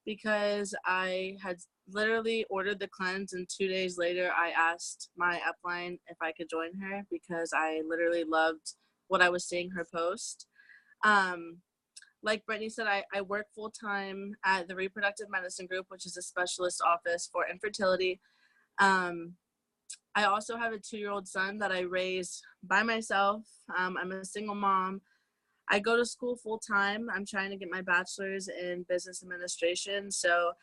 because I had literally ordered the cleanse, and 2 days later I asked my upline if I could join her because I literally loved what I was seeing her post. Like Brittany said, I work full-time at the Reproductive Medicine Group, which is a specialist office for infertility. I also have a 2-year-old son that I raise by myself. I'm a single mom. I go to school full-time. I'm trying to get my bachelor's in business administration. So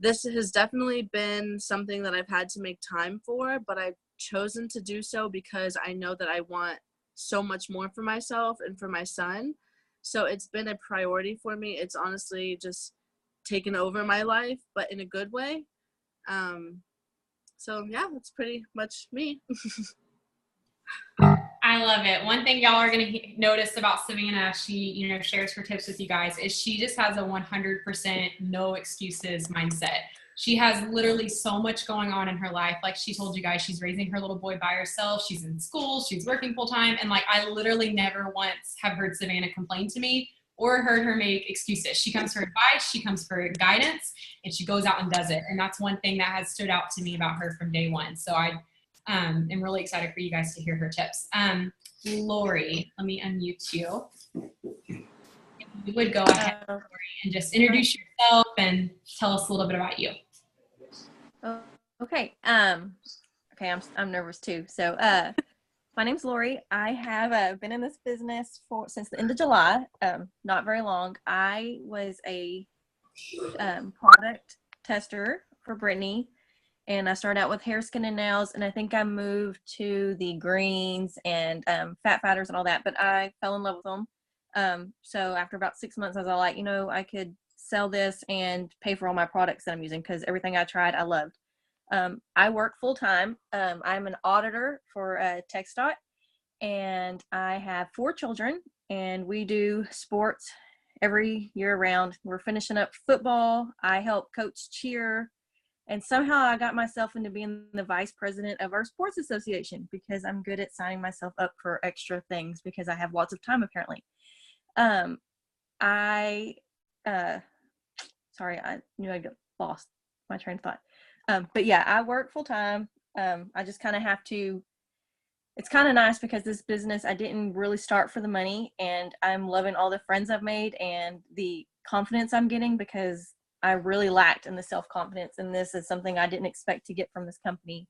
this has definitely been something that I've had to make time for, but I've chosen to do so because I know that I want so much more for myself and for my son. So it's been a priority for me. It's honestly just taken over my life, but in a good way. So yeah, that's pretty much me. I love it. One thing y'all are going to notice about Savanna, she, shares her tips with you guys, is she just has a 100% no excuses mindset. She has literally so much going on in her life. Like she told you guys, she's raising her little boy by herself. She's in school. She's working full time. And like, I literally never once have heard Savanna complain to me or heard her make excuses. She comes for advice. She comes for guidance, and she goes out and does it. And that's one thing that has stood out to me about her from day one. So I am really excited for you guys to hear her tips. Laurie, let me unmute you. If you would go ahead, Laurie, and just introduce yourself and tell us a little bit about you. Okay. I'm nervous too. So, my name's Laurie. I have been in this business since the end of July. Not very long. I was a product tester for Brittany, and I started out with hair, skin, and nails, and I think I moved to the greens and fat fighters and all that, but I fell in love with them. So after about 6 months, I was all like, I could sell this and pay for all my products that I'm using because everything I tried, I loved. I work full time. I'm an auditor for TxDOT, and I have 4 children, and we do sports every year round. We're finishing up football. I help coach cheer, and somehow I got myself into being the vice president of our sports association because I'm good at signing myself up for extra things because I have lots of time apparently. Sorry, I knew I got lost my train of thought. But yeah, I work full time. I just kind of have to, it's kind of nice because this business, I didn't really start for the money, and I'm loving all the friends I've made and the confidence I'm getting because I really lacked in the self-confidence. And this is something I didn't expect to get from this company.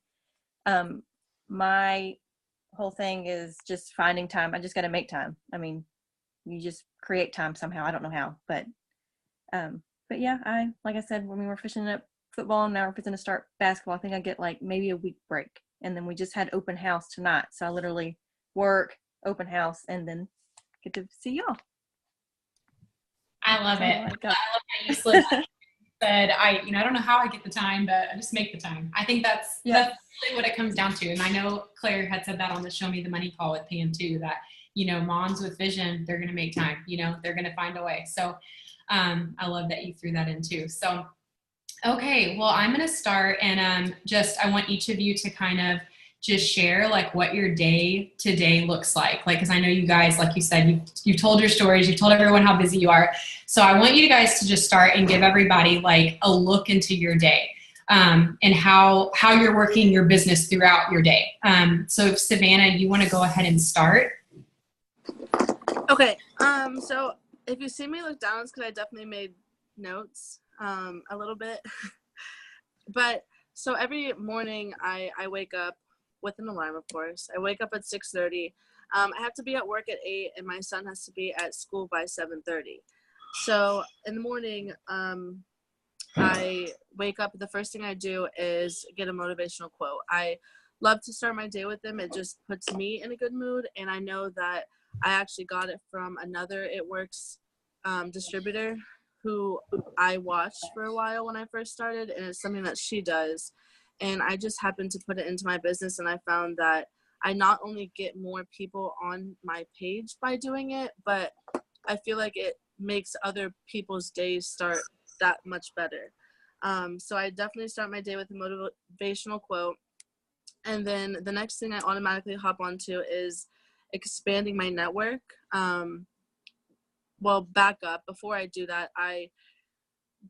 My whole thing is just finding time. I just got to make time. I mean, you just create time somehow. I don't know how, but yeah, like I said, when we were finishing up football, now we're going to start basketball. I think I get like maybe a week break, and then we just had open house tonight. So I literally work, open house, and then get to see y'all. I love it. I love how you slipped. Said I don't know how I get the time, but I just make the time. I think that's really what it comes down to. And I know Claire had said that on the Show Me the Money call with Pam too, that moms with vision, they're going to make time. They're going to find a way. So I love that you threw that in too. So okay, well, I'm going to start, and I want each of you to kind of just share like what your day to day looks like because I know you guys, like you said, you've told your stories, you've told everyone how busy you are. So I want you guys to just start and give everybody like a look into your day and how you're working your business throughout your day. So if Savanna, you want to go ahead and start. Okay. So if you see me look down, it's because I definitely made notes a little bit. But so every morning I wake up with an alarm, of course. I wake up at 6:30. I have to be at work at 8, and my son has to be at school by 7:30. So in the morning, I wake up. The first thing I do is get a motivational quote. I love to start my day with them. It just puts me in a good mood, and I know that I actually got it from another It Works distributor who I watched for a while when I first started, and it's something that she does. And I just happened to put it into my business, and I found that I not only get more people on my page by doing it, but I feel like it makes other people's days start that much better. So I definitely start my day with a motivational quote. And then the next thing I automatically hop onto is expanding my network. Well, back up. Before I do that, I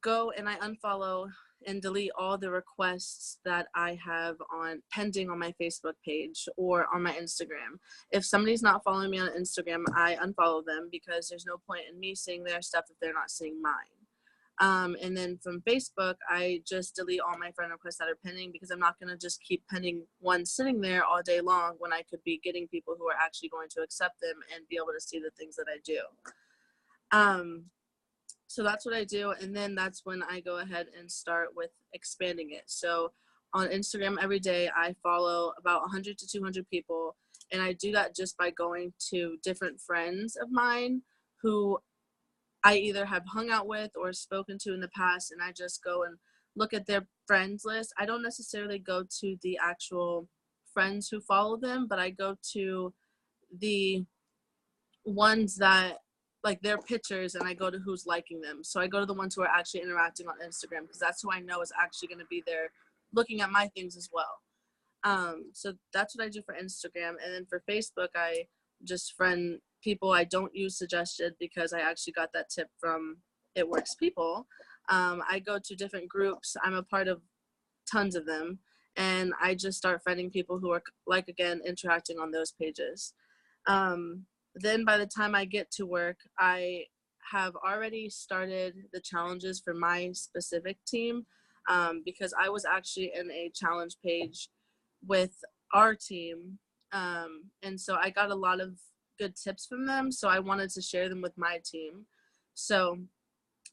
go and I unfollow and delete all the requests that I have on pending on my Facebook page or on my Instagram. If somebody's not following me on Instagram, I unfollow them because there's no point in me seeing their stuff if they're not seeing mine. And then from Facebook, I just delete all my friend requests that are pending because I'm not going to just keep pending one sitting there all day long when I could be getting people who are actually going to accept them and be able to see the things that I do. So that's what I do, and then that's when I go ahead and start with expanding it. So on Instagram every day, I follow about 100 to 200 people, and I do that just by going to different friends of mine who I either have hung out with or spoken to in the past, and I just go and look at their friends list. I don't necessarily go to the actual friends who follow them, but I go to the ones that like their pictures, and I go to who's liking them. So I go to the ones who are actually interacting on Instagram because that's who I know is actually going to be there looking at my things as well. So that's what I do for Instagram. And then for Facebook, I just friend people. I don't use suggested because I actually got that tip from It Works People. I go to different groups. I'm a part of tons of them. And I just start friending people who are, like, again, interacting on those pages. Then by the time I get to work, I have already started the challenges for my specific team because I was actually in a challenge page with our team. And so I got a lot of good tips from them. So I wanted to share them with my team. So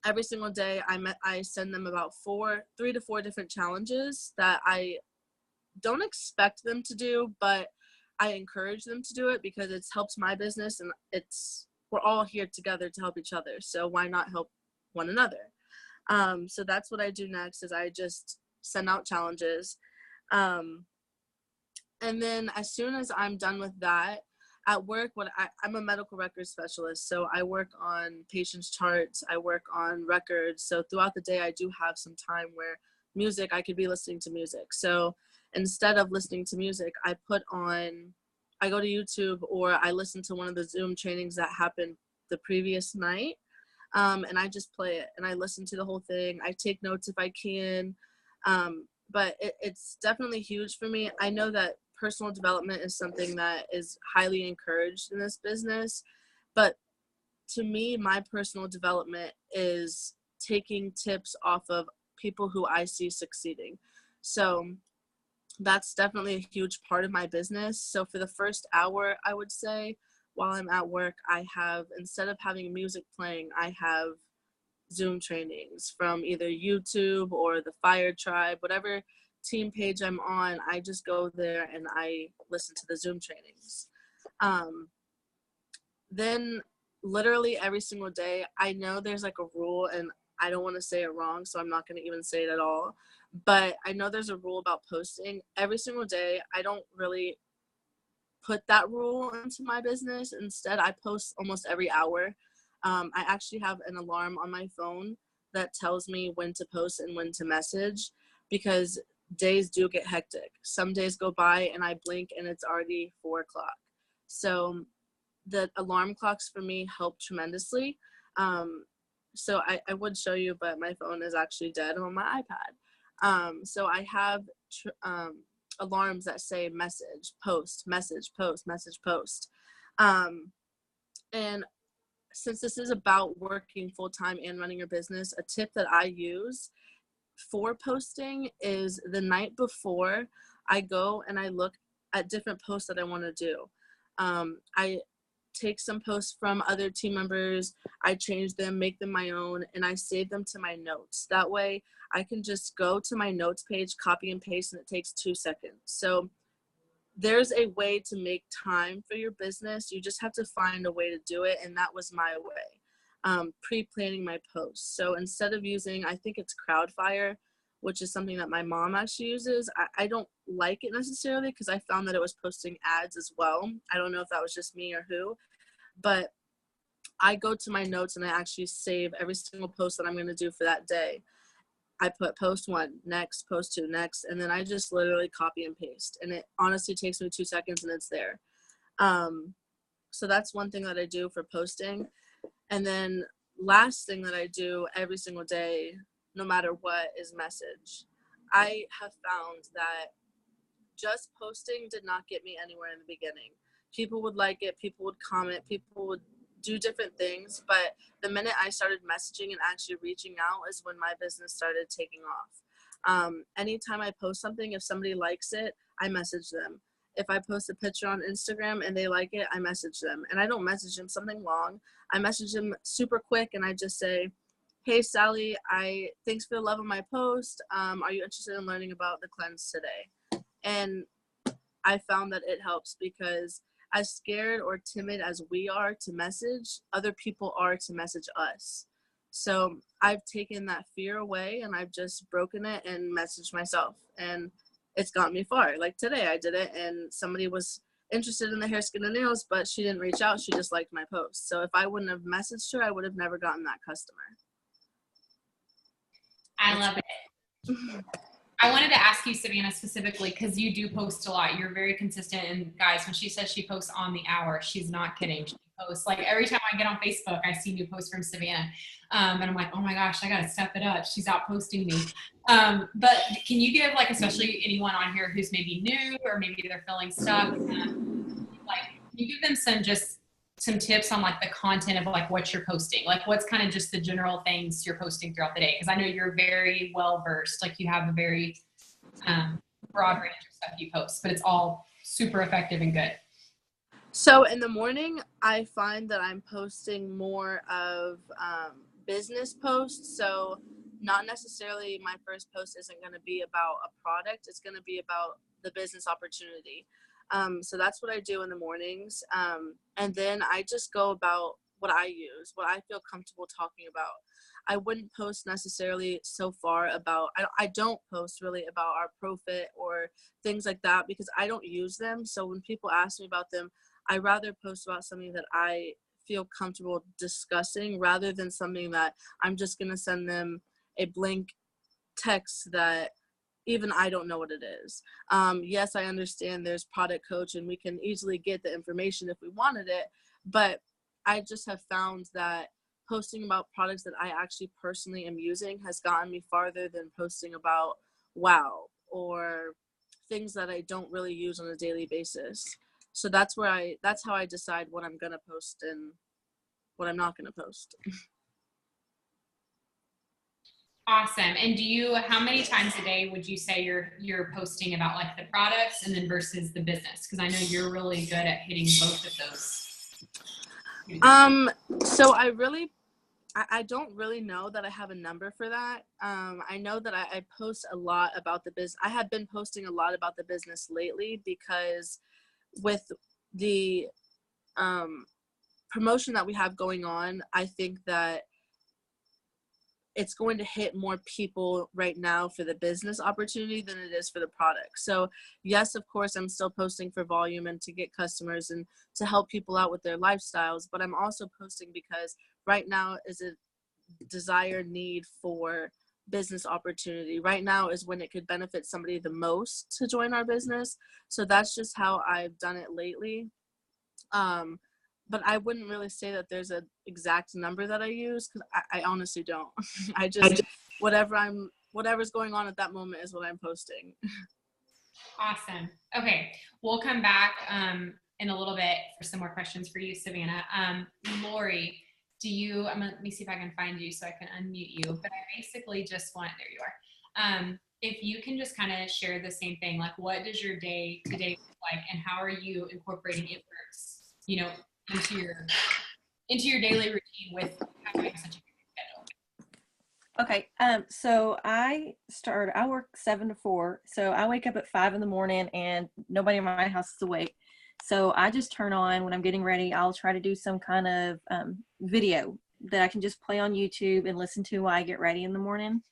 every single day I send them about 3 to 4 different challenges that I don't expect them to do, but I encourage them to do it because it helps my business, and we're all here together to help each other. So why not help one another? So that's what I do next is I just send out challenges. And then as soon as I'm done with that, at work, I'm a medical records specialist. So I work on patients' charts. I work on records. So throughout the day, I do have some time where I could be listening to music. So instead of listening to music, I go to YouTube or I listen to one of the Zoom trainings that happened the previous night. And I just play it and I listen to the whole thing. I take notes if I can. But it's definitely huge for me. I know that personal development is something that is highly encouraged in this business. But to me, my personal development is taking tips off of people who I see succeeding. So that's definitely a huge part of my business. So for the first hour, I would say, while I'm at work, instead of having music playing, I have Zoom trainings from either YouTube or the Fire Tribe, whatever team page I'm on. I just go there and I listen to the Zoom trainings. Then literally every single day, I know there's like a rule, and I don't want to say it wrong, so I'm not going to even say it at all. But I know there's a rule about posting every single day. I don't really put that rule into my business. Instead, I post almost every hour. I actually have an alarm on my phone that tells me when to post and when to message because days do get hectic. Some days go by and I blink and it's already 4 o'clock. So the alarm clocks for me help tremendously. So I would show you, but my phone is actually dead on my iPad. So I have alarms that say message, post, message, post, message, post. And since this is about working full-time and running your business, a tip that I use for posting is the night before I go and I look at different posts that I want to do. I take some posts from other team members, I change them, make them my own, and I save them to my notes. That way I can just go to my notes page, copy and paste, and it takes 2 seconds. So there's a way to make time for your business. You just have to find a way to do it, and that was my way, pre-planning my posts. So instead of using, I think it's Crowdfire, which is something that my mom actually uses. I don't like it necessarily because I found that it was posting ads as well. I don't know if that was just me or who, but I go to my notes and I actually save every single post that I'm going to do for that day. I put post 1, next, post 2, next, and then I just literally copy and paste. And it honestly takes me 2 seconds and it's there. So that's one thing that I do for posting. And then last thing that I do every single day no matter what, is message. I have found that just posting did not get me anywhere in the beginning. People would like it, people would comment, people would do different things, but the minute I started messaging and actually reaching out is when my business started taking off. Anytime I post something, if somebody likes it, I message them. If I post a picture on Instagram and they like it, I message them. And I don't message them something long. I message them super quick and I just say, hey, Sally, thanks for the love of my post. Are you interested in learning about the cleanse today? And I found that it helps because as scared or timid as we are to message, other people are to message us. So I've taken that fear away and I've just broken it and messaged myself. And it's got me far. Like today I did it and somebody was interested in the hair, skin, and nails, but she didn't reach out. She just liked my post. So if I wouldn't have messaged her, I would have never gotten that customer. I love it. I wanted to ask you, Savanna, specifically, because you do post a lot. You're very consistent. And guys, when she says she posts on the hour, she's not kidding. She posts, like, every time I get on Facebook, I see new posts from Savanna. And I'm like, oh my gosh, I got to step it up. She's out posting me. But can you give, like, especially anyone on here who's maybe new or maybe they're feeling stuck, like, can you give them some tips on like the content of like what you're posting, like what's kind of just the general things you're posting throughout the day? Because I know you're very well versed, like you have a very broad range of stuff you post, but it's all super effective and good. So in the morning, I find that I'm posting more of business posts. So not necessarily my first post isn't going to be about a product. It's going to be about the business opportunity. So that's what I do in the mornings. And then I just go about what I use, what I feel comfortable talking about. I wouldn't post necessarily so far about, I don't post really about our profit or things like that because I don't use them. So when people ask me about them, I rather post about something that I feel comfortable discussing rather than something that I'm just going to send them a blank text that even I don't know what it is. Yes, I understand there's product coach and we can easily get the information if we wanted it, but I just have found that posting about products that I actually personally am using has gotten me farther than posting about wow or things that I don't really use on a daily basis. So that's how I decide what I'm gonna post and what I'm not gonna post. Awesome. And how many times a day would you say you're posting about like the products and then versus the business? Because I know you're really good at hitting both of those. So I don't really know that I have a number for that. I know that I post a lot about the business. I have been posting a lot about the business lately because with the promotion that we have going on, I think that it's going to hit more people right now for the business opportunity than it is for the product. So yes, of course, I'm still posting for volume and to get customers and to help people out with their lifestyles, but I'm also posting because right now is a desired need for business opportunity. Right now is when it could benefit somebody the most to join our business. So that's just how I've done it lately. But I wouldn't really say that there's an exact number that I use because I honestly don't. I just whatever's going on at that moment is what I'm posting. Awesome. Okay, we'll come back in a little bit for some more questions for you, Savanna. Laurie, let me see if I can find you so I can unmute you. But I basically just want, there you are. If you can just kind of share the same thing, like what does your day to day look like, and how are you incorporating inverts, into your daily routine with having such a good schedule? Okay, so I work 7 to 4, so I wake up at 5 in the morning and nobody in my house is awake. So I just turn on, when I'm getting ready, I'll try to do some kind of video that I can just play on YouTube and listen to while I get ready in the morning.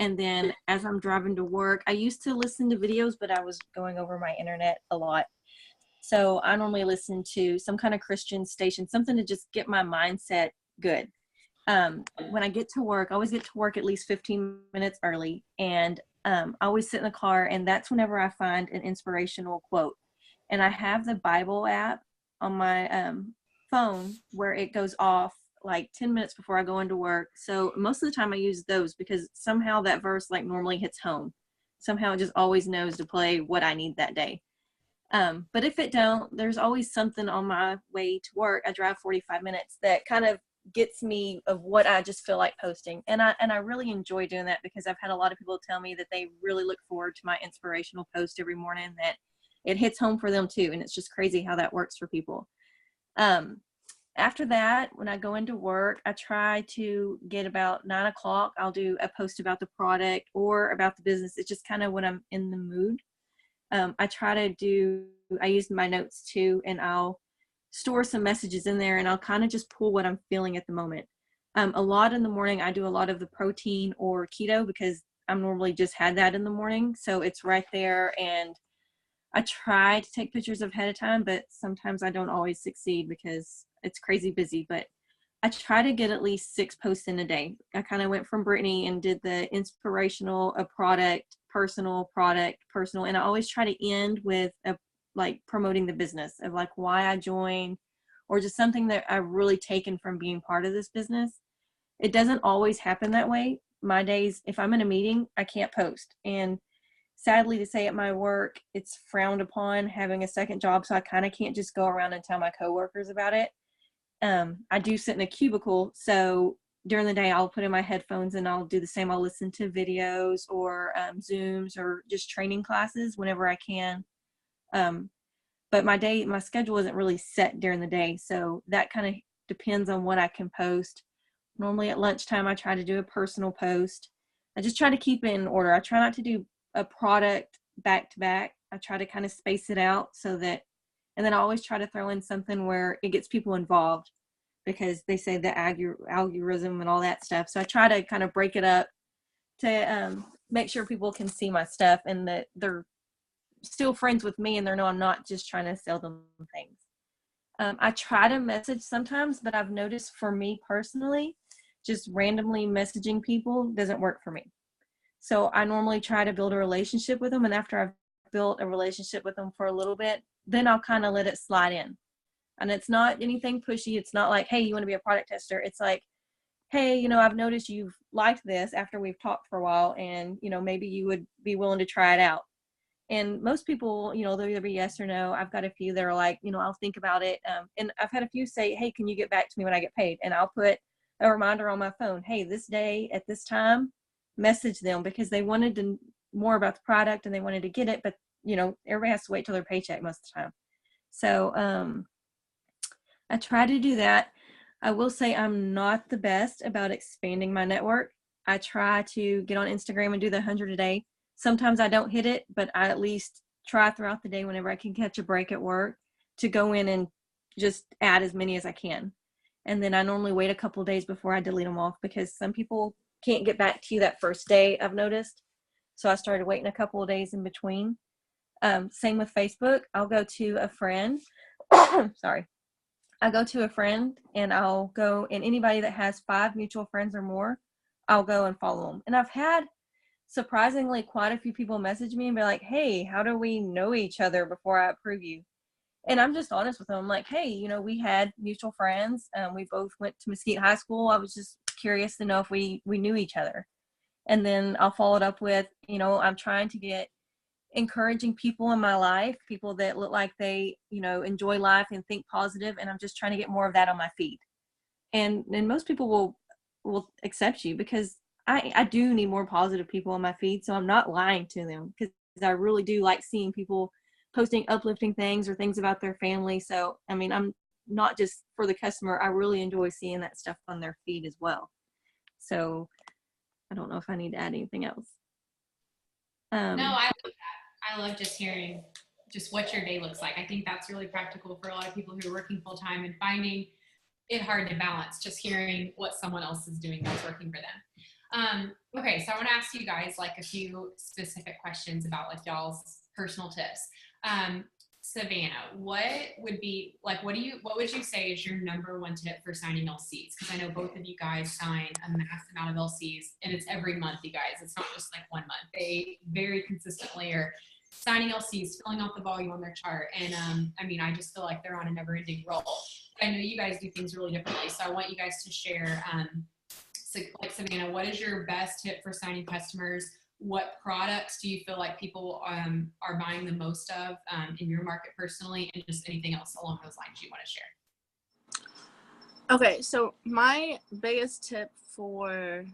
And then as I'm driving to work, I used to listen to videos, but I was going over my internet a lot. So I normally listen to some kind of Christian station, something to just get my mindset good. When I get to work, I always get to work at least 15 minutes early. And I always sit in the car, and that's whenever I find an inspirational quote. And I have the Bible app on my phone where it goes off like 10 minutes before I go into work. So most of the time I use those because somehow that verse like normally hits home. Somehow it just always knows to play what I need that day. But if it don't, there's always something on my way to work. I drive 45 minutes that kind of gets me of what I just feel like posting. And I really enjoy doing that because I've had a lot of people tell me that they really look forward to my inspirational post every morning, that it hits home for them too. And it's just crazy how that works for people. After that, when I go into work, I try to get about 9 o'clock. I'll do a post about the product or about the business. It's just kind of when I'm in the mood. I use my notes too, and I'll store some messages in there, and I'll kind of just pull what I'm feeling at the moment. A lot in the morning, I do a lot of the protein or keto because I'm normally just had that in the morning. So it's right there, and I try to take pictures ahead of time, but sometimes I don't always succeed because it's crazy busy. But I try to get at least 6 posts in a day. I kind of went from Brittany and did the inspirational, a product, personal, and I always try to end with like promoting the business of like why I joined or just something that I've really taken from being part of this business. It doesn't always happen that way. My days, if I'm in a meeting, I can't post. And sadly to say at my work, it's frowned upon having a second job. So I kind of can't just go around and tell my coworkers about it. I do sit in a cubicle. So during the day, I'll put in my headphones and I'll do the same. I'll listen to videos or Zooms or just training classes whenever I can. But my schedule isn't really set during the day. So that kind of depends on what I can post. Normally at lunchtime, I try to do a personal post. I just try to keep it in order. I try not to do a product back to back. I try to kind of space it out so that, and then I always try to throw in something where it gets people involved because they say the algorithm and all that stuff. So I try to kind of break it up to make sure people can see my stuff and that they're still friends with me and they know I'm not just trying to sell them things. I try to message sometimes, but I've noticed for me personally, just randomly messaging people doesn't work for me. So I normally try to build a relationship with them. And after I've built a relationship with them for a little bit, then I'll kind of let it slide in. And it's not anything pushy. It's not like, hey, you want to be a product tester? It's like, hey, I've noticed you've liked this after we've talked for a while and, maybe you would be willing to try it out. And most people, they'll either be yes or no. I've got a few that are like, I'll think about it. And I've had a few say, hey, can you get back to me when I get paid? And I'll put a reminder on my phone. Hey, this day at this time, message them because they wanted to more about the product and they wanted to get it. But, everybody has to wait till their paycheck most of the time. So I try to do that. I will say I'm not the best about expanding my network. I try to get on Instagram and do the 100 a day. Sometimes I don't hit it, but I at least try throughout the day whenever I can catch a break at work to go in and just add as many as I can. And then I normally wait a couple of days before I delete them off because some people can't get back to you that first day, I've noticed. So I started waiting a couple of days in between. Same with Facebook. I'll go to a friend. Sorry. I go to a friend and I'll go, and anybody that has 5 mutual friends or more, I'll go and follow them. And I've had surprisingly quite a few people message me and be like, hey, how do we know each other before I approve you? And I'm just honest with them. I'm like, hey, we had mutual friends. We both went to Mesquite High School. I was just curious to know if we knew each other. And then I'll follow it up with, I'm trying to get encouraging people in my life, people that look like they, enjoy life and think positive. And I'm just trying to get more of that on my feed. And most people will accept you because I do need more positive people on my feed. So I'm not lying to them because I really do like seeing people posting uplifting things or things about their family. So, I'm not just for the customer. I really enjoy seeing that stuff on their feed as well. So I don't know if I need to add anything else. No, I love that. I love just hearing just what your day looks like. I think that's really practical for a lot of people who are working full time and finding it hard to balance, just hearing what someone else is doing that's working for them. Okay, so I want to ask you guys like a few specific questions about like y'all's personal tips. Savannah, what would you say is your number one tip for signing LCs? Because I know both of you guys sign a mass amount of LCs and it's every month, you guys. It's not just like 1 month. They very consistently are signing LCs, filling out the volume on their chart. And I just feel like they're on a never ending roll. I know you guys do things really differently, so I want you guys to share. So like Savanna, what is your best tip for signing customers? What products do you feel like people are buying the most of in your market personally, and just anything else along those lines you want to share? Okay, so my biggest tip for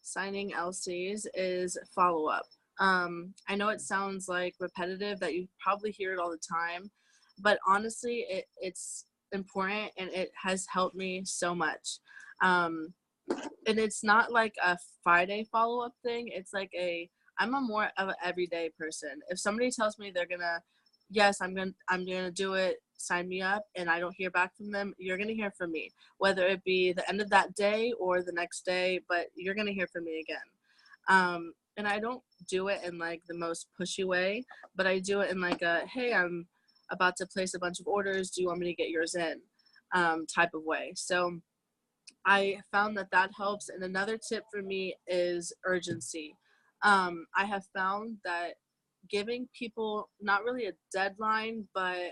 signing LCs is follow up. I know it sounds like repetitive, that you probably hear it all the time, but honestly, it's important and it has helped me so much. And it's not like a Friday follow-up thing. It's like I'm a more of an everyday person. If somebody tells me they're gonna, yes, I'm gonna do it, sign me up, and I don't hear back from them, you're gonna hear from me, whether it be the end of that day or the next day, but you're gonna hear from me again. And I don't do it in like the most pushy way, but I do it in like a, hey, I'm about to place a bunch of orders, do you want me to get yours in, type of way. So I found that helps. And another tip for me is urgency. I have found that giving people not really a deadline, but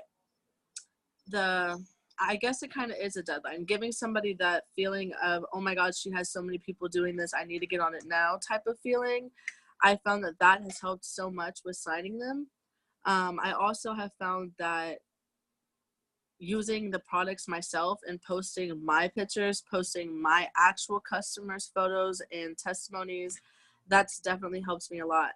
I guess it kind of is a deadline. Giving somebody that feeling of, oh my God, she has so many people doing this, I need to get on it now type of feeling. I found that has helped so much with signing them. I also have found that using the products myself and posting my pictures, posting my actual customers' photos and testimonies, that's definitely helps me a lot.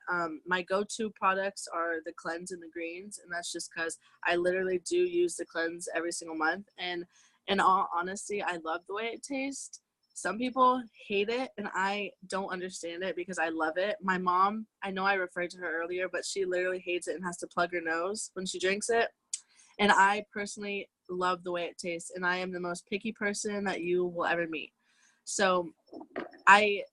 My go-to products are the cleanse and the greens, and that's just because I literally do use the cleanse every single month. And in all honesty, I love the way it tastes. Some people hate it, and I don't understand it because I love it. My mom, I know I referred to her earlier, but she literally hates it and has to plug her nose when she drinks it. And I personally love the way it tastes, and I am the most picky person that you will ever meet. So I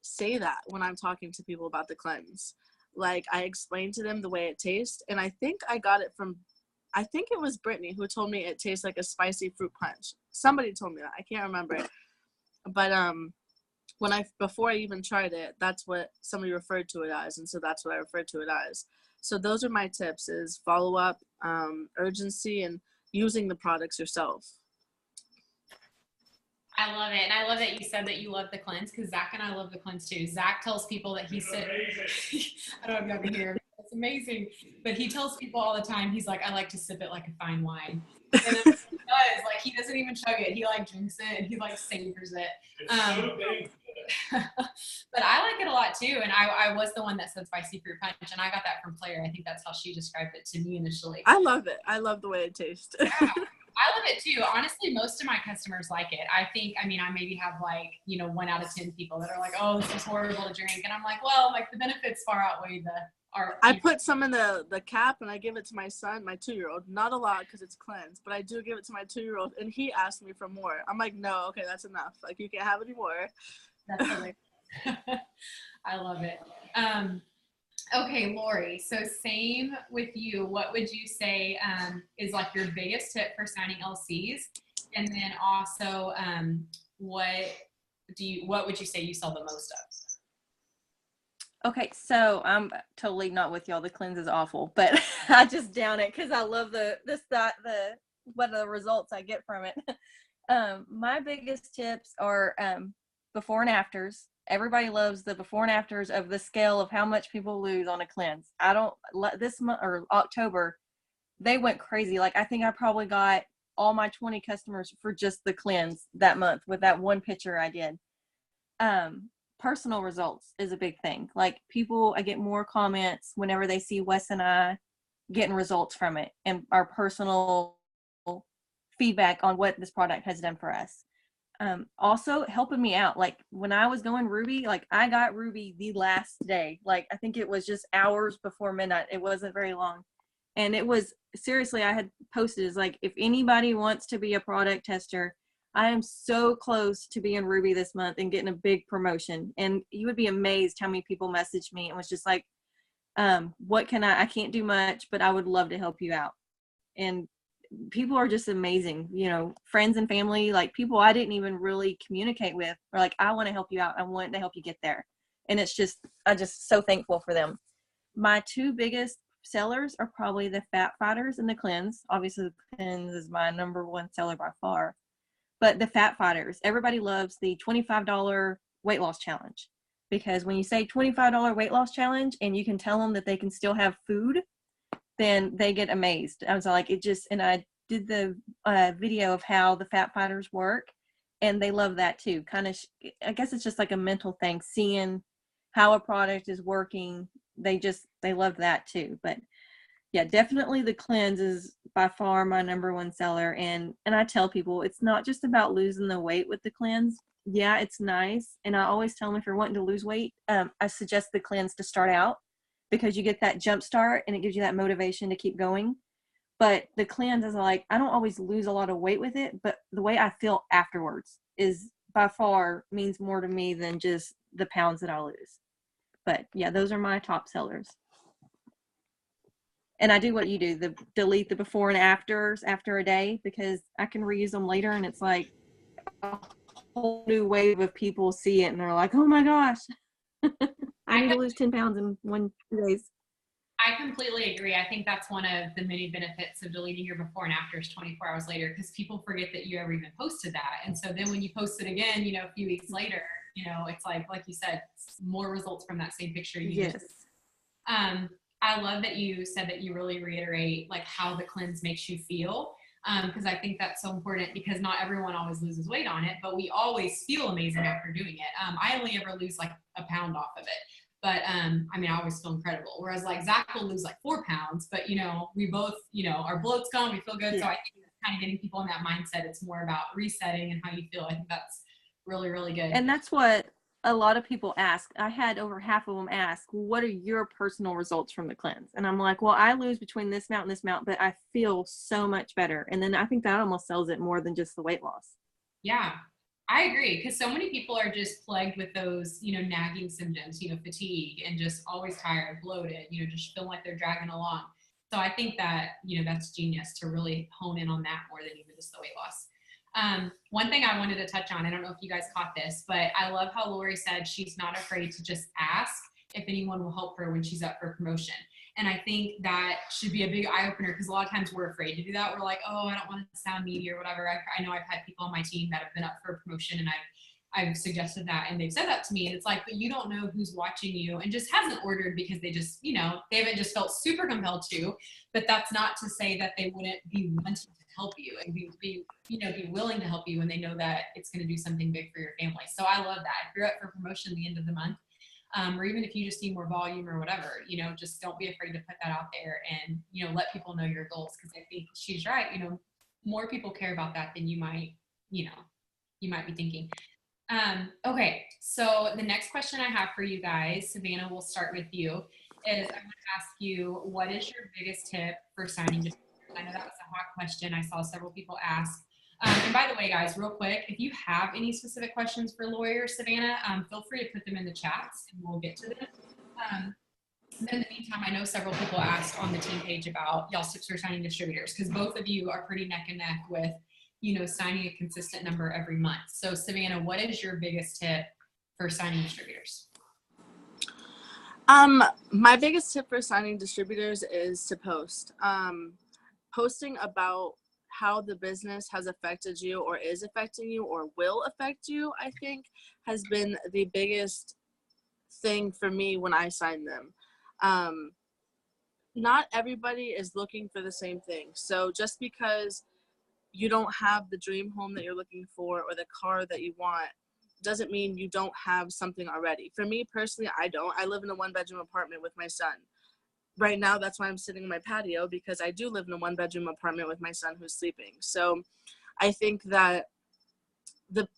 say that when I'm talking to people about the cleanse. Like, I explain to them the way it tastes, and I think I got it from, I think it was Brittany who told me it tastes like a spicy fruit punch. Somebody told me that. I can't remember it. But before I even tried it, that's what somebody referred to it as, and so that's what I referred to it as. So those are my tips: is follow up, urgency, and using the products yourself. I love it. And I love that you said that you love the cleanse, because Zach and I love the cleanse too. Zach tells people that he said, I don't know if y'all can hear him. It's amazing. But he tells people all the time, he's like, I like to sip it like a fine wine. And then he does. Like, he doesn't even chug it. He like drinks it and he like savors it. But I like it a lot too. And I was the one that said spicy fruit punch, and I got that from Claire. I think that's how she described it to me initially. I love it. I love the way it tastes. Yeah, I love it too. Honestly, most of my customers like it. I maybe have like, 1 out of 10 people that are like, oh, this is horrible to drink. And I'm like, well, like the benefits far outweigh I put some in the cap, and I give it to my son, my 2-year-old. Not a lot because it's cleansed, but I do give it to my 2-year-old, and he asked me for more. I'm like, no, okay, that's enough. Like, you can't have any more. That's hilarious. I love it. Okay, Laurie, so same with you. What would you say is like your biggest tip for signing LCs? And then also, what would you say you sell the most of? Okay, so I'm totally not with y'all. The cleanse is awful, but I just down it because I love what the results I get from it. My biggest tips are before and afters. Everybody loves the before and afters of the scale of how much people lose on a cleanse. This month or October, they went crazy. Like, I think I probably got all my 20 customers for just the cleanse that month with that one picture I did. Personal results is a big thing. Like, I get more comments whenever they see Wes and I getting results from it and our personal feedback on what this product has done for us. Also helping me out. Like, when I was going Ruby, like, I got Ruby the last day. Like, I think it was just hours before midnight. It wasn't very long. And it was, seriously, I had posted, it's like, if anybody wants to be a product tester, I am so close to being Ruby this month and getting a big promotion. And you would be amazed how many people messaged me and was just like, I can't do much, but I would love to help you out. And people are just amazing, friends and family, like people I didn't even really communicate with are like, I want to help you out. I want to help you get there. And I'm just so thankful for them. My 2 biggest sellers are probably the fat fighters and the cleanse. Obviously, the cleanse is my number one seller by far. But the fat fighters, everybody loves the $25 weight loss challenge, because when you say $25 weight loss challenge and you can tell them that they can still have food, then they get amazed. I was like, and I did the video of how the fat fighters work, and they love that too. I guess it's just like a mental thing, seeing how a product is working. They love that too. But yeah, definitely the cleanse is by far my number one seller. And I tell people, it's not just about losing the weight with the cleanse. Yeah, it's nice. And I always tell them, if you're wanting to lose weight, I suggest the cleanse to start out, because you get that jump start and it gives you that motivation to keep going. But the cleanse is like, I don't always lose a lot of weight with it, but the way I feel afterwards is by far means more to me than just the pounds that I lose. But yeah, those are my top sellers. And I do what you do, delete the before and afters after a day, because I can reuse them later, and it's like a whole new wave of people see it and they're like, oh my gosh, I need to lose 10 pounds in 2 days. I completely agree. I think that's one of the many benefits of deleting your before and afters 24 hours later, because people forget that you ever even posted that. And so then when you post it again, a few weeks later, it's like you said, more results from that same picture. I love that you said that you really reiterate like how the cleanse makes you feel. Because I think that's so important, because not everyone always loses weight on it, but we always feel amazing after doing it. I only ever lose like a pound off of it. But I always feel incredible. Whereas like Zach will lose like 4 pounds, but we both, our bloat's gone, we feel good. Yeah. So I think it's kind of getting people in that mindset. It's more about resetting and how you feel. I think that's really, really good. And that's what a lot of people ask. I had over half of them ask, what are your personal results from the cleanse? And I'm like, well, I lose between this amount and this amount, but I feel so much better. And then I think that almost sells it more than just the weight loss. Yeah, I agree. Because so many people are just plagued with those, nagging symptoms, fatigue, and just always tired, bloated, just feeling like they're dragging along. So I think that, that's genius to really hone in on that more than even just the weight loss. One thing I wanted to touch on, I don't know if you guys caught this, but I love how Laurie said she's not afraid to just ask if anyone will help her when she's up for promotion. And I think that should be a big eye opener, because a lot of times we're afraid to do that. We're like, oh, I don't want to sound needy or whatever. I know I've had people on my team that have been up for a promotion, and I've suggested that, and they've said that to me. And it's like, but you don't know who's watching you, and just hasn't ordered because they just, they haven't just felt super compelled to. But that's not to say that they wouldn't be wanting to help you and be willing to help you when they know that it's going to do something big for your family. So I love that. If you're up for promotion at the end of the month, or even if you just need more volume or whatever, just don't be afraid to put that out there and, let people know your goals. Because I think she's right. More people care about that than you might be thinking. Okay, so the next question I have for you guys, Savanna, we'll start with you, is I want to ask you, what is your biggest tip for signing distributors? I know that was a hot question. I saw several people ask. And by the way, guys, real quick, if you have any specific questions for Laurie or Savanna, feel free to put them in the chats and we'll get to them. Then in the meantime, I know several people asked on the team page about y'all's tips for signing distributors, because both of you are pretty neck and neck with, signing a consistent number every month. So Savanna, what is your biggest tip for signing distributors? My biggest tip for signing distributors is to post. Posting about how the business has affected you or is affecting you or will affect you, I think, has been the biggest thing for me when I sign them. Not everybody is looking for the same thing. So just because you don't have the dream home that you're looking for or the car that you want doesn't mean you don't have something already. For me personally, I don't. I live in a 1-bedroom apartment with my son. Right now, that's why I'm sitting on my patio, because I do live in a 1-bedroom apartment with my son who's sleeping. So I think that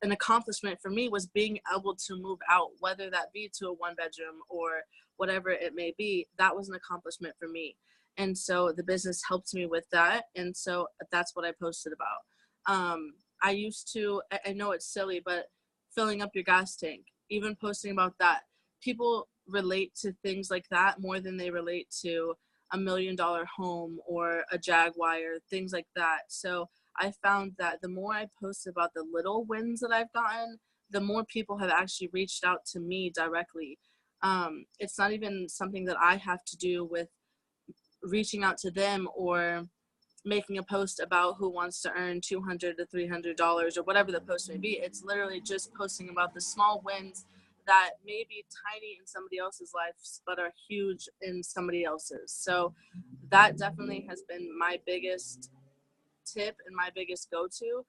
an accomplishment for me was being able to move out, whether that be to a 1-bedroom or whatever it may be. That was an accomplishment for me. And so the business helped me with that. And so that's what I posted about. I used to, I know it's silly, but filling up your gas tank, even posting about that. People relate to things like that more than they relate to $1 million home or a Jaguar, things like that. So I found that the more I post about the little wins that I've gotten, the more people have actually reached out to me directly. It's not even something that I have to do with reaching out to them or making a post about who wants to earn $200 to $300 or whatever the post may be. It's literally just posting about the small wins that may be tiny in somebody else's lives but are huge in somebody else's. So that definitely has been my biggest tip and my biggest go-to.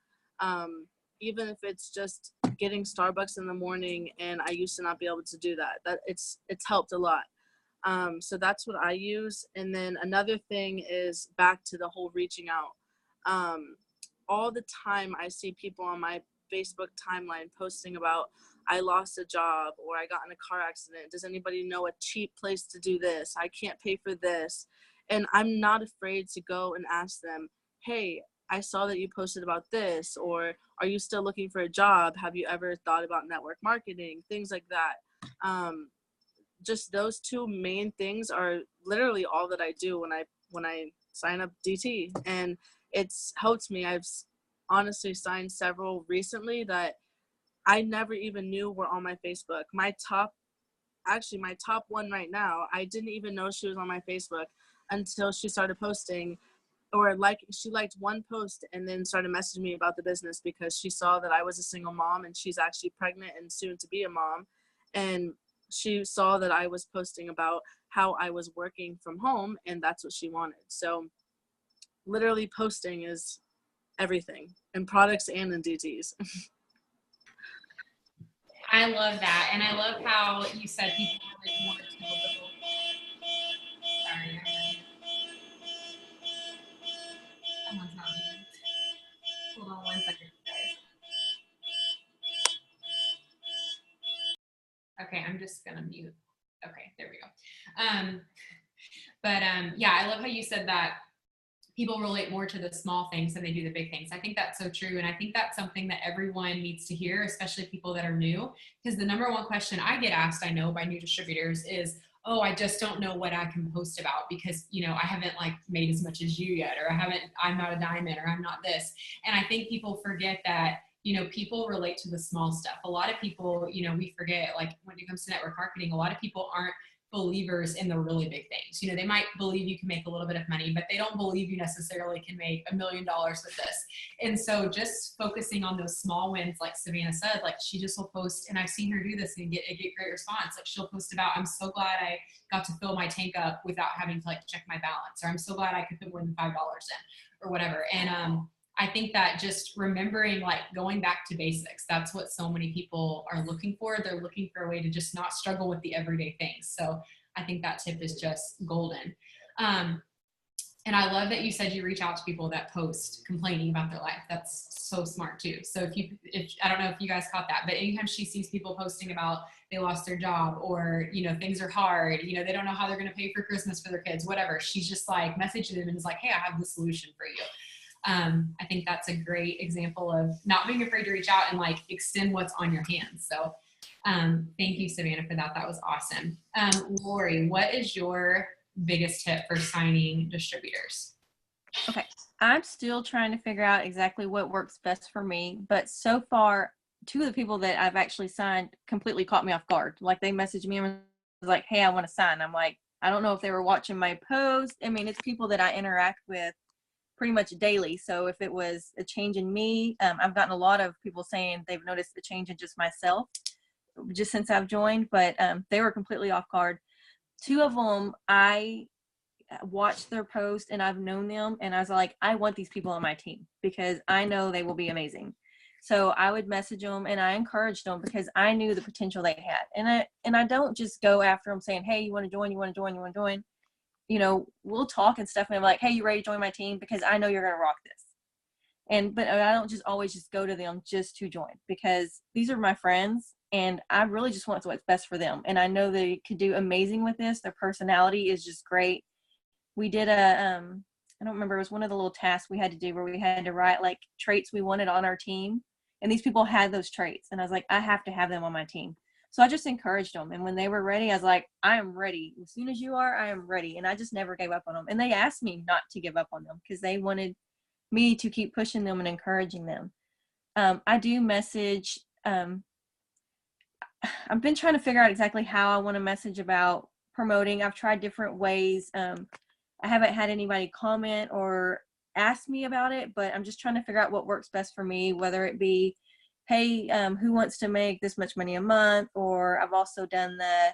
Even if it's just getting Starbucks in the morning, and I used to not be able to do that it's helped a lot. So that's what I use. And then another thing is back to the whole reaching out. All the time I see people on my Facebook timeline posting about, I lost a job, or I got in a car accident. Does anybody know a cheap place to do this? I can't pay for this. And I'm not afraid to go and ask them, hey, I saw that you posted about this, or are you still looking for a job? Have you ever thought about network marketing? Things like that. Just those two main things are literally all that I do when I sign up DT, and it's helped me. I've honestly signed several recently that I never even knew were on my Facebook. My top one right now, I didn't even know she was on my Facebook until she started posting, or she liked one post and then started messaging me about the business because she saw that I was a single mom and she's actually pregnant and soon to be a mom. And she saw that I was posting about how I was working from home, and that's what she wanted. So literally posting is everything, in products and in DTs. I love that. And I love how you said people like want to know. Sorry. Someone's not here. Hold on one second, guys. Okay, I'm just gonna mute. Okay, there we go. Yeah, I love how you said that people relate more to the small things than they do the big things. I think that's so true. And I think that's something that everyone needs to hear, especially people that are new, because the number one question I get asked, I know, by new distributors is, oh, I just don't know what I can post about because, you know, I haven't like made as much as you yet, or I'm not a diamond, or I'm not this. And I think people forget that, you know, people relate to the small stuff. A lot of people, you know, we forget, like when it comes to network marketing, a lot of people aren't believers in the really big things. You know, they might believe you can make a little bit of money, but they don't believe you necessarily can make $1 million with this. And so just focusing on those small wins, like Savanna said, like she just will post, and I've seen her do this and get great response. Like she'll post about, I'm so glad I got to fill my tank up without having to like check my balance, or I'm so glad I could put more than $5 in, or whatever. And I think that just remembering, like going back to basics, that's what so many people are looking for. They're looking for a way to just not struggle with the everyday things. So I think that tip is just golden. And I love that you said you reach out to people that post complaining about their life. That's so smart too. So if I don't know if you guys caught that, but anytime she sees people posting about they lost their job, or, you know, things are hard, you know, they don't know how they're going to pay for Christmas for their kids, whatever, she's just like messaging them and is like, hey, I have the solution for you. I think that's a great example of not being afraid to reach out and like extend what's on your hands. So thank you, Savanna, for that. That was awesome. Laurie, what is your biggest tip for signing distributors? Okay, I'm still trying to figure out exactly what works best for me, but so far, two of the people that I've actually signed completely caught me off guard. Like they messaged me and was like, hey, I want to sign. I'm like, I don't know if they were watching my post. I mean, it's people that I interact with pretty much daily. So if it was a change in me, I've gotten a lot of people saying they've noticed the change in just myself just since I've joined, but they were completely off guard. Two of them, I watched their post and I've known them, and I was like, I want these people on my team because I know they will be amazing. So I would message them and I encouraged them because I knew the potential they had. And I don't just go after them saying, hey, you want to join, you want to join, you want to join. You know, we'll talk and stuff, and I'm like, hey, you ready to join my team? Because I know you're going to rock this. But I don't just always just go to them just to join, because these are my friends and I really just want what's best for them. And I know they could do amazing with this. Their personality is just great. We did I don't remember, it was one of the little tasks we had to do where we had to write like traits we wanted on our team. And these people had those traits. And I was like, I have to have them on my team. So I just encouraged them. And when they were ready, I was like, I am ready. As soon as you are, I am ready. And I just never gave up on them. And they asked me not to give up on them because they wanted me to keep pushing them and encouraging them. I do message. I've been trying to figure out exactly how I want to message about promoting. I've tried different ways. I haven't had anybody comment or ask me about it, but I'm just trying to figure out what works best for me, whether it be, hey, who wants to make this much money a month? Or I've also done the,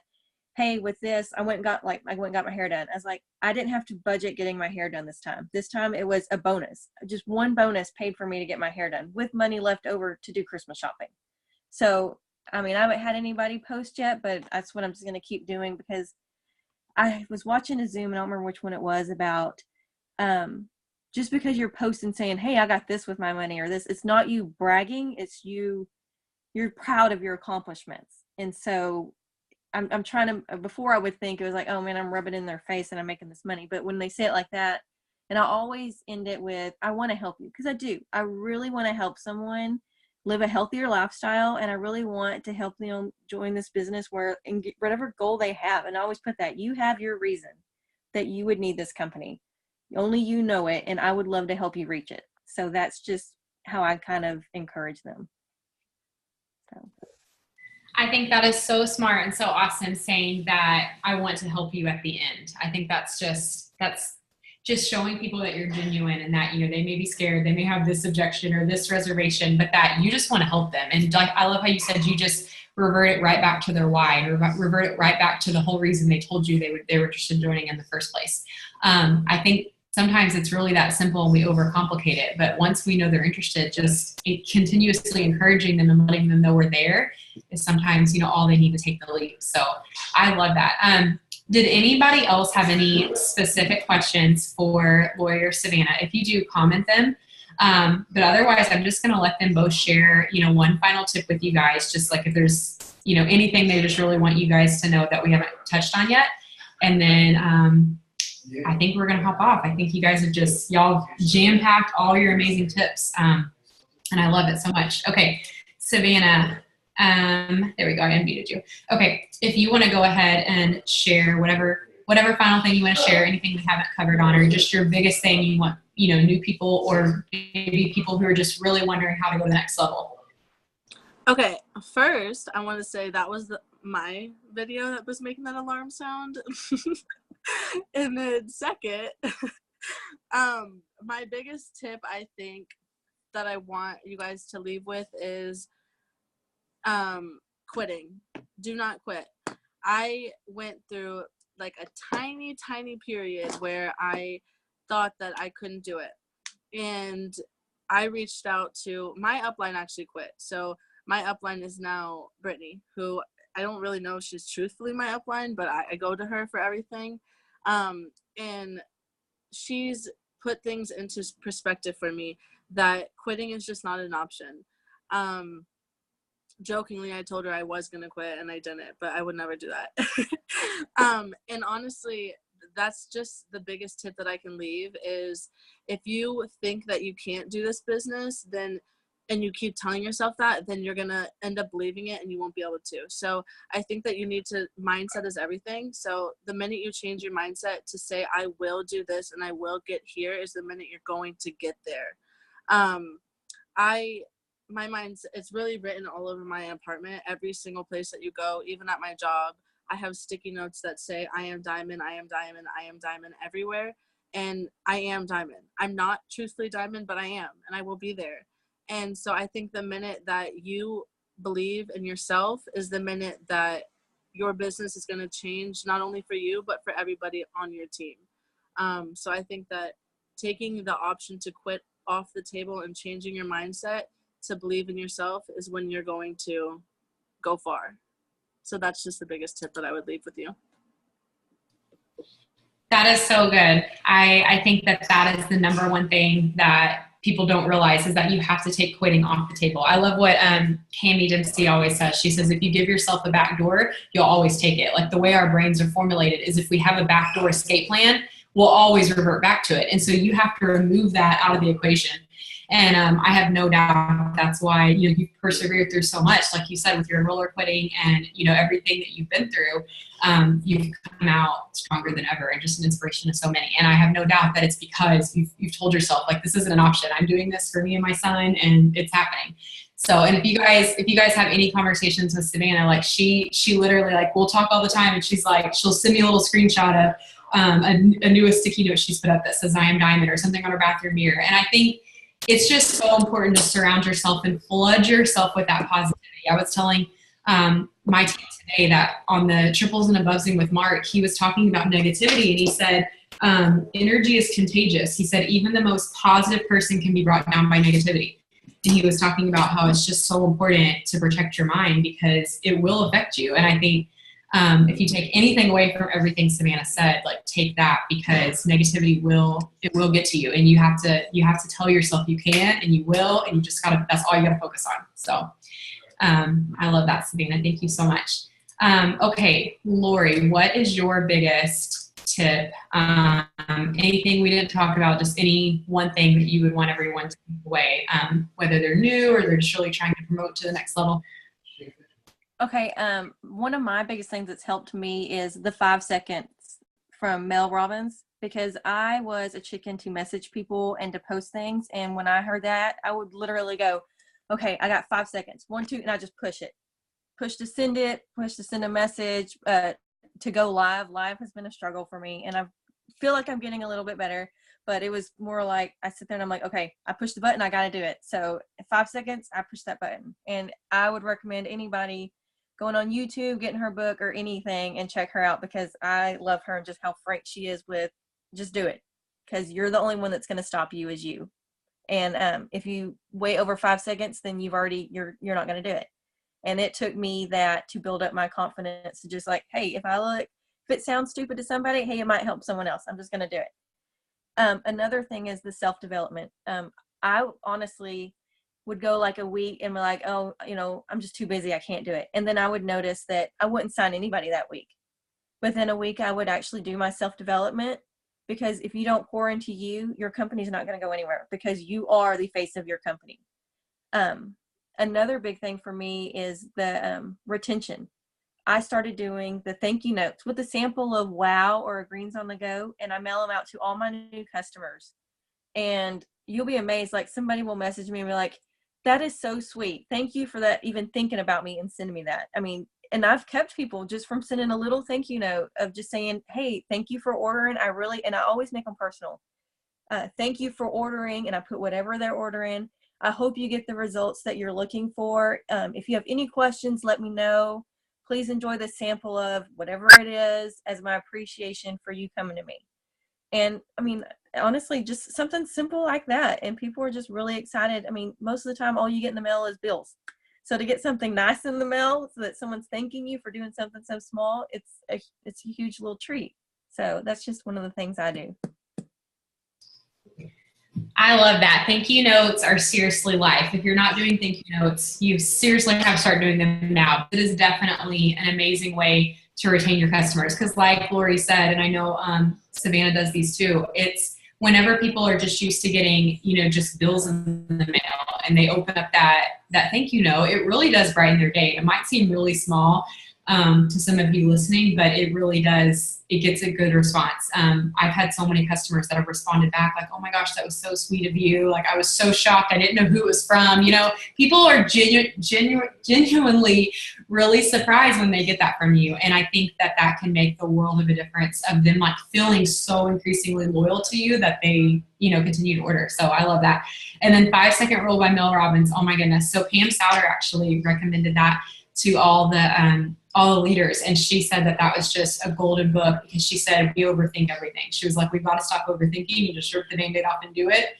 hey, with this, I went and got my hair done. I was like, I didn't have to budget getting my hair done this time. This time it was a bonus. Just one bonus paid for me to get my hair done with money left over to do Christmas shopping. So, I mean, I haven't had anybody post yet, but that's what I'm just going to keep doing, because I was watching a Zoom, and I don't remember which one it was, about just because you're posting saying, hey, I got this with my money or this, it's not you bragging, it's you're proud of your accomplishments. And so I'm trying to, before I would think it was like, oh man, I'm rubbing it in their face and I'm making this money. But when they say it like that, and I always end it with, I want to help you, because I do. I really want to help someone live a healthier lifestyle, and I really want to help them join this business and get whatever goal they have. And I always put that, you have your reason that you would need this company. Only you know it, and I would love to help you reach it. So that's just how I kind of encourage them. So. I think that is so smart and so awesome, saying that I want to help you at the end. I think that's just showing people that you're genuine, and that, you know, they may be scared, they may have this objection or this reservation, but that you just want to help them. And like, I love how you said you just revert it right back to their why, or revert it right back to the whole reason they told you they were interested in joining in the first place. I think sometimes it's really that simple and we overcomplicate it. But once we know they're interested, just continuously encouraging them and letting them know we're there is sometimes, you know, all they need to take the leap. So I love that. Did anybody else have any specific questions for Laurie or Savanna? If you do, comment them. But otherwise, I'm just going to let them both share, you know, one final tip with you guys, just like if there's, you know, anything they just really want you guys to know that we haven't touched on yet. And then I think we're going to hop off. I think you guys have y'all jam-packed all your amazing tips. And I love it so much. Okay, Savanna. There we go. I unmuted you. Okay. If you want to go ahead and share whatever final thing you want to share, anything we haven't covered on, or just your biggest thing you want, you know, new people or maybe people who are just really wondering how to go to the next level. Okay. First, I want to say that was my video that was making that alarm sound. And then second, my biggest tip, I think, that I want you guys to leave with is quitting. Do not quit. I went through like a tiny period where I thought that I couldn't do it, and I reached out to my upline. Actually quit. So my upline is now Brittany, who I don't really know if she's truthfully my upline, but I go to her for everything. And she's put things into perspective for me, that quitting is just not an option. Jokingly, I told her I was going to quit, and I didn't, but I would never do that. And honestly, that's just the biggest tip that I can leave is, if you think that you can't do this business, and you keep telling yourself that, then you're going to end up believing it and you won't be able to. So I think that you need to, mindset is everything. So the minute you change your mindset to say, I will do this and I will get here, is the minute you're going to get there. My mind's, it's really written all over my apartment. Every single place that you go, even at my job, I have sticky notes that say, I am diamond, I am diamond, I am diamond, everywhere. And I am diamond. I'm not truthfully diamond, but I am, and I will be there. And so I think the minute that you believe in yourself is the minute that your business is going to change, not only for you, but for everybody on your team. So I think that taking the option to quit off the table and changing your mindset to believe in yourself is when you're going to go far. So that's just the biggest tip that I would leave with you. That is so good. I think that is the number one thing that people don't realize, is that you have to take quitting off the table. I love what Hammy Dempsey always says. She says, if you give yourself a back door, you'll always take it. Like, the way our brains are formulated is, if we have a backdoor escape plan, we'll always revert back to it. And so you have to remove that out of the equation. And I have no doubt that's why, you know, you've persevered through so much, like you said, with your roller quitting and, you know, everything that you've been through. You've come out stronger than ever, and just an inspiration to so many. And I have no doubt that it's because you've told yourself, like, this isn't an option. I'm doing this for me and my son, and it's happening. So, and if you guys have any conversations with Savanna, like she literally, like, we'll talk all the time, and she's like, she'll send me a little screenshot of a newest sticky note she's put up that says, I am diamond, or something on her bathroom mirror. And I think it's just so important to surround yourself and flood yourself with that positivity. I was telling my team today that on the triples and above Zoom with Mark, he was talking about negativity, and he said, energy is contagious. He said, even the most positive person can be brought down by negativity. And he was talking about how it's just so important to protect your mind because it will affect you. And I think if you take anything away from everything Savanna said, like take that, because negativity will get to you, and you have to tell yourself you can, and you will, and you just gotta, that's all you gotta focus on. So I love that, Savanna. Thank you so much. Okay, Laurie, what is your biggest tip? Anything we didn't talk about, just any one thing that you would want everyone to take away, whether they're new or they're just really trying to promote to the next level. Okay, one of my biggest things that's helped me is the 5 seconds from Mel Robbins, because I was a chicken to message people and to post things, and when I heard that, I would literally go, okay, I got 5 seconds, 1, 2, and I just push it. Push to send it, push to send a message, to go live. Live has been a struggle for me, and I feel like I'm getting a little bit better, but it was more like I sit there and I'm like, okay, I push the button, I got to do it. So 5 seconds, I push that button. And I would recommend anybody going on YouTube, getting her book or anything, and check her out, because I love her and just how frank she is with just do it, because you're the only one that's going to stop you is you. And if you wait over 5 seconds, then you're not going to do it. And it took me that to build up my confidence to just like, hey, if it sounds stupid to somebody, hey, it might help someone else. I'm just going to do it. Another thing is the self-development. I honestly would go like a week and be like, oh, I'm just too busy, I can't do it. And then I would notice that I wouldn't sign anybody that week. Within a week, I would actually do my self-development, because if you don't pour into you, your company's not going to go anywhere, because you are the face of your company. Another big thing for me is the retention. I started doing the thank you notes with a sample of Wow or Greens on the Go, and I mail them out to all my new customers. And you'll be amazed, like somebody will message me and be like, that is so sweet. Thank you for that, even thinking about me and sending me that. I mean, and I've kept people just from sending a little thank you note of just saying, hey, thank you for ordering. And I always make them personal. Thank you for ordering, and I put whatever they're ordering. I hope you get the results that you're looking for. If you have any questions, let me know. Please enjoy the sample of whatever it is as my appreciation for you coming to me. And I mean, honestly, just something simple like that. And people are just really excited. I mean, most of the time, all you get in the mail is bills. So to get something nice in the mail so that someone's thanking you for doing something so small, it's a huge little treat. So that's just one of the things I do. I love that. Thank you notes are seriously life. If you're not doing thank you notes, you seriously have to start doing them now. It is definitely an amazing way to retain your customers. Because like Laurie said, and I know Savanna does these too, it's whenever people are just used to getting, just bills in the mail, and they open up that thank you note, it really does brighten their day. It might seem really small to some of you listening, but it really does. It gets a good response. I've had so many customers that have responded back like, oh my gosh, that was so sweet of you. Like, I was so shocked. I didn't know who it was from. People are genuinely really surprised when they get that from you. And I think that can make the world of a difference of them like feeling so increasingly loyal to you that they, continue to order. So I love that. And then 5 Second Rule by Mel Robbins. Oh my goodness. So Pam Souter actually recommended that to all the leaders. And she said that was just a golden book, because she said, we overthink everything. She was like, we've got to stop overthinking. You just rip the Band-Aid off and do it.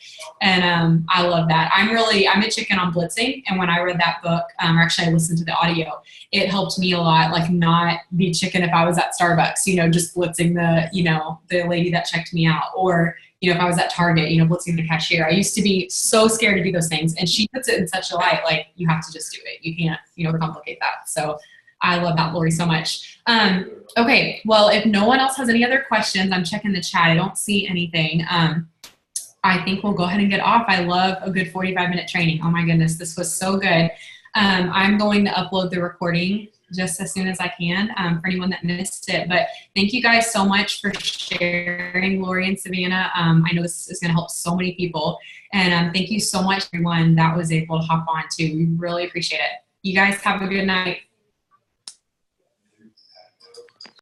And I love that. I'm a chicken on blitzing. And when I read that book, or actually I listened to the audio, it helped me a lot, like not be chicken if I was at Starbucks, just blitzing the lady that checked me out, or if I was at Target, blitzing the cashier. I used to be so scared to do those things. And she puts it in such a light, like you have to just do it. You can't, complicate that. So I love that, Laurie, so much. Okay, well, if no one else has any other questions, I'm checking the chat. I don't see anything. I think we'll go ahead and get off. I love a good 45-minute training. Oh my goodness, this was so good. I'm going to upload the recording just as soon as I can for anyone that missed it. But thank you guys so much for sharing, Laurie and Savanna. I know this is going to help so many people. And thank you so much, everyone that was able to hop on too. We really appreciate it. You guys have a good night.